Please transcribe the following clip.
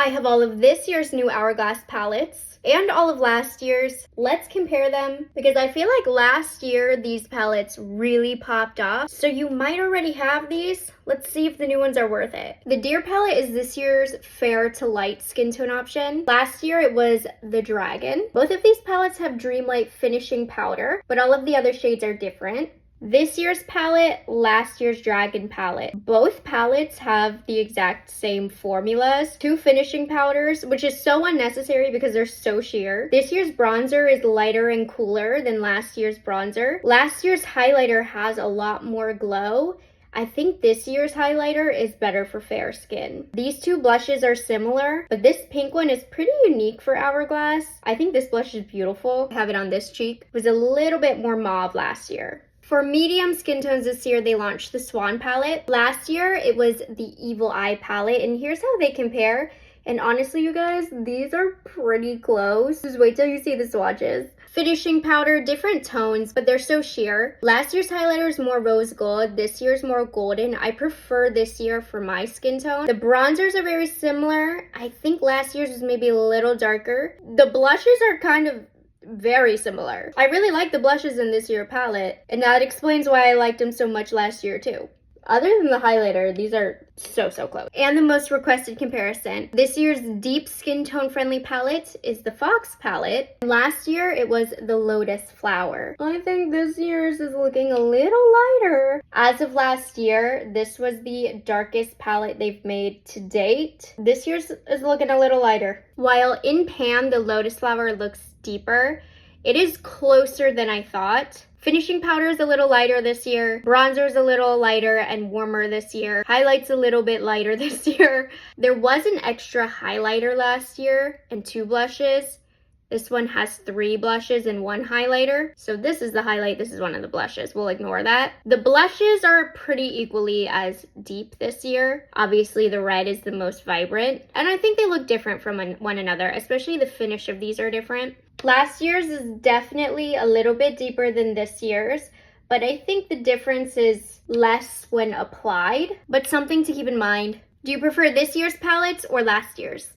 I have all of this year's new Hourglass palettes and all of last year's. Let's compare them because I feel like last year these palettes really popped off. So you might already have these. Let's see if the new ones are worth it. The Deer palette is this year's fair to light skin tone option. Last year it was the Dragon. Both of these palettes have Dreamlight finishing powder, but all of the other shades are different. This year's palette, last year's Dragon palette. Both palettes have the exact same formulas. 2 finishing powders, which is so unnecessary because they're so sheer. This year's bronzer is lighter and cooler than last year's bronzer. Last year's highlighter has a lot more glow. I think this year's highlighter is better for fair skin. These 2 blushes are similar, but this pink one is pretty unique for Hourglass. I think this blush is beautiful. I have it on this cheek. It was a little bit more mauve last year. For medium skin tones this year, they launched the Swan palette. Last year, it was the Evil Eye palette, and here's how they compare. And honestly, you guys, these are pretty close. Just wait till you see the swatches. Finishing powder, different tones, but they're so sheer. Last year's highlighter is more rose gold. This year's more golden. I prefer this year for my skin tone. The bronzers are very similar. I think last year's was maybe a little darker. The blushes are kind of very similar. I really like the blushes in this year palette, and that explains why I liked them so much last year too. Other than the highlighter, these are so close. And the most requested comparison. This year's deep skin tone friendly palette is the Fox palette. Last year, it was the Lotus Flower. I think this year's is looking a little lighter. As of last year, this was the darkest palette they've made to date. This year's is looking a little lighter. While in pan, the Lotus Flower looks deeper, it is closer than I thought. Finishing powder is a little lighter this year. Bronzer is a little lighter and warmer this year. Highlight's a little bit lighter this year. There was an extra highlighter last year and 2 blushes. This one has 3 blushes and 1 highlighter. So this is the highlight, this is one of the blushes. We'll ignore that. The blushes are pretty equally as deep this year. Obviously the red is the most vibrant. And I think they look different from one another, especially the finish of these are different. Last year's is definitely a little bit deeper than this year's, but I think the difference is less when applied. But something to keep in mind. Do you prefer this year's palettes or last year's?